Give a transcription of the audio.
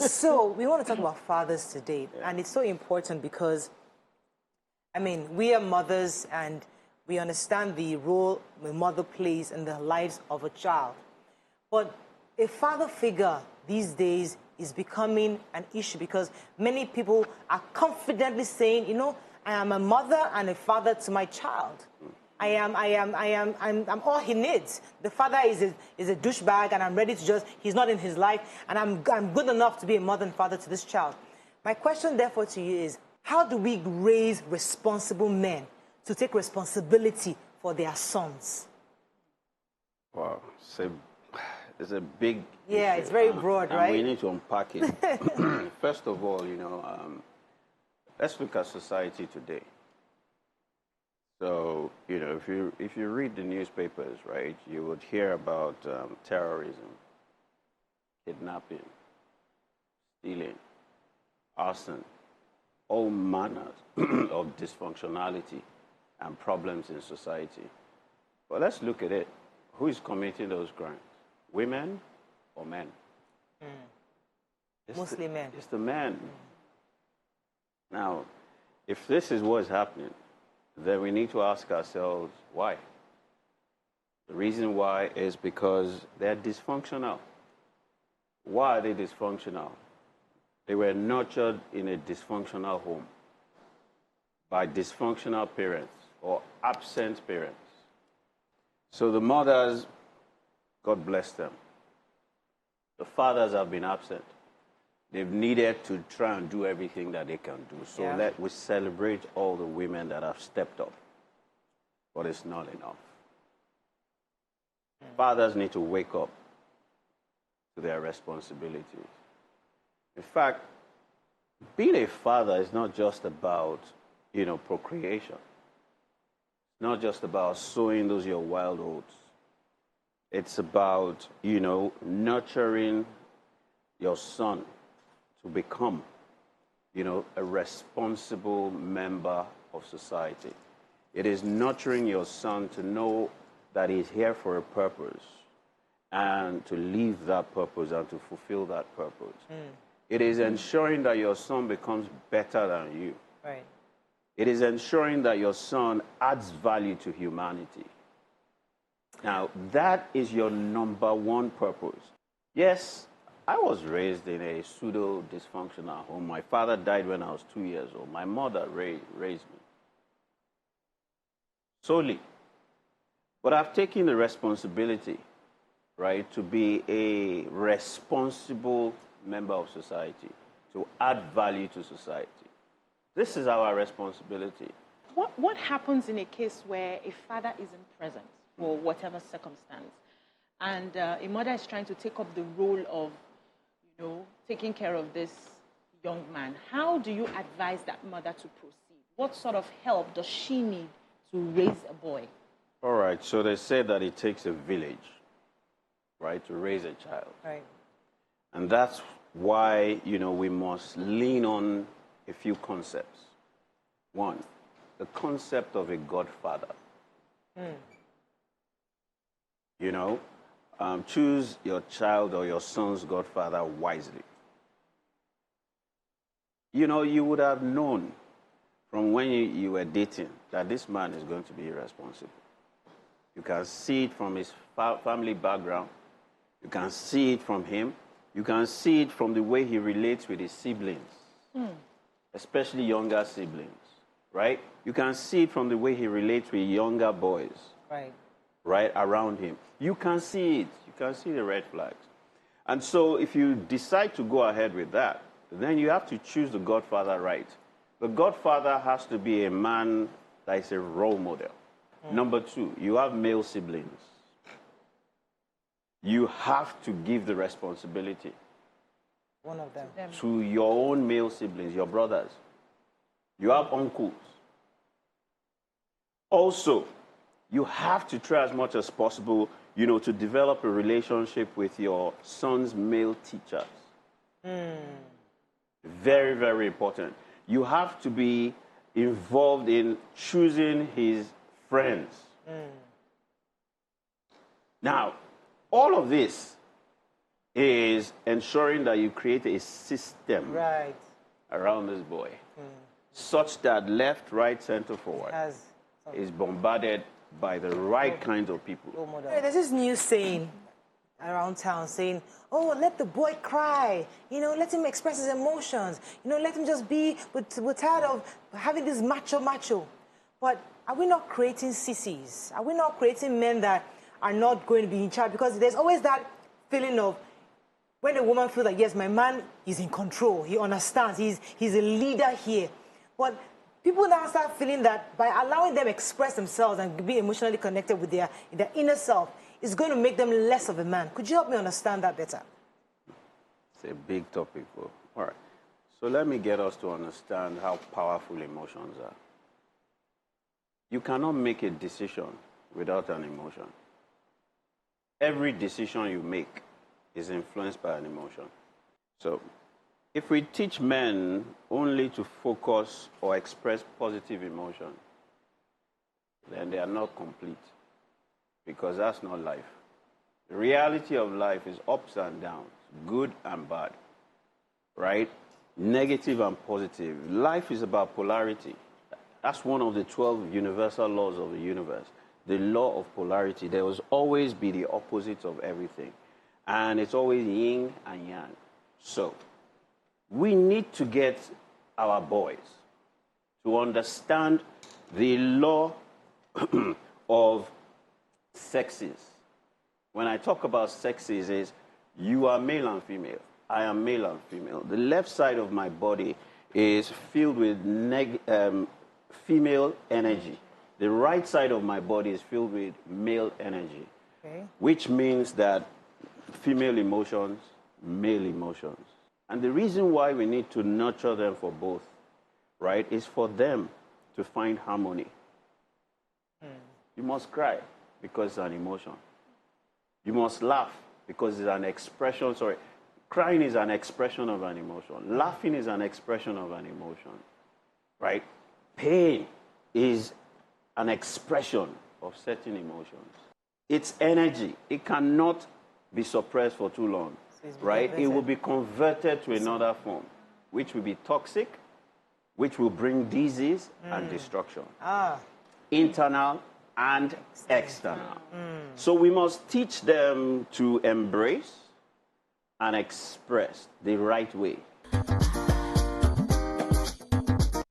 So we want to talk about fathers today, and it's so important because, I mean, we are mothers and we understand the role a mother plays in the lives of a child. But a father figure these days is becoming an issue because many people are confidently saying, you know, I am a mother and a father to my child. I'm all he needs. The father is a douchebag and I'm ready to he's not in his life and I'm good enough to be a mother and father to this child. My question therefore to you is, how do we raise responsible men to take responsibility for their sons? Wow, it's a big issue. It's very broad, right? We need to unpack it. First of all, you know, let's look at society today. So, you know, if you read the newspapers, right, you would hear about terrorism, kidnapping, stealing, arson, all manners of dysfunctionality and problems in society. But let's look at it. Who is committing those crimes? Women or men? Mostly men. It's the men. Now, if this is what's happening, then we need to ask ourselves why. The reason why is because they're dysfunctional. Why are they dysfunctional? They were nurtured in a dysfunctional home by dysfunctional parents or absent parents. So the mothers, God bless them. The fathers have been absent. They've needed to try and do everything that they can do. So we celebrate all the women that have stepped up. But it's not enough. Fathers need to wake up to their responsibilities. In fact, being a father is not just about, you know, procreation. It's not just about sowing those your wild oats. It's about, you know, nurturing your son to become, you know, a responsible member of society. It is nurturing your son to know that he's here for a purpose and to live that purpose and to fulfill that purpose. It is ensuring that your son becomes better than you. Right. It is ensuring that your son adds value to humanity. Now, that is your number one purpose. Yes, I was raised in a pseudo-dysfunctional home. My father died when I was 2 years old. My mother raised me solely. But I've taken the responsibility, right, to be a responsible member of society, to add value to society. This is our responsibility. What happens in a case where a father isn't present for whatever circumstance, and a mother is trying to take up the role of, you know, taking care of this young man? How do you advise that mother to proceed? What sort of help does she need to raise a boy? All right, so they say that it takes a village, right, to raise a child. Right. And that's why, you know, we must lean on a few concepts. One, the concept of a godfather. You know, choose your child or your son's godfather wisely. You know, you would have known from when you were dating that this man is going to be irresponsible. You can see it from his family background. You can see it from him. You can see it from the way he relates with his siblings, especially younger siblings, right? You can see it from the way he relates with younger boys, right, around him. You can see it. You can see the red flags. And so if you decide to go ahead with that, then you have to choose the godfather right. The godfather has to be a man that is a role model. Number two, you have male siblings. You have to give the responsibility. One of them. To your own male siblings, your brothers. You have uncles. Also, you have to try as much as possible, you know, to develop a relationship with your son's male teachers. Very, very important. You have to be involved in choosing his friends. Now, all of this is ensuring that you create a system Right. around this boy, such that left, right, center, forward is bombarded by the right kinds of people. There's this new saying around town saying, oh, let the boy cry. You know, let him express his emotions. You know, let him just be, we're tired of having this macho. But are we not creating sissies? Are we not creating men that are not going to be in charge? Because there's always that feeling of when a woman feels like, yes, my man is in control. He understands. He's a leader here. But people now start feeling that by allowing them express themselves and be emotionally connected with their inner self, it's going to make them less of a man. Could you help me understand that better? It's a big topic. All right. So let me get us to understand how powerful emotions are. You cannot make a decision without an emotion. Every decision you make is influenced by an emotion. So if we teach men only to focus or express positive emotion, then they are not complete, because that's not life. The reality of life is ups and downs, good and bad, right? Negative and positive. Life is about polarity. That's one of the 12 universal laws of the universe. The law of polarity. There will always be the opposite of everything. And it's always yin and yang. So we need to get our boys to understand the law of sexes. When I talk about sexes, is you are male and female. I am male and female. The left side of my body is filled with female energy. The right side of my body is filled with male energy, which means that female emotions, male emotions. And the reason why we need to nurture them for both, right, is for them to find harmony. You must cry because it's an emotion. You must laugh because it's an expression. Sorry, crying is an expression of an emotion. Laughing is an expression of an emotion, right? Pain is an expression of certain emotions. It's energy. It cannot be suppressed for too long, right? It will be converted to another form, which will be toxic, which will bring disease and destruction. Internal and external. So we must teach them to embrace and express the right way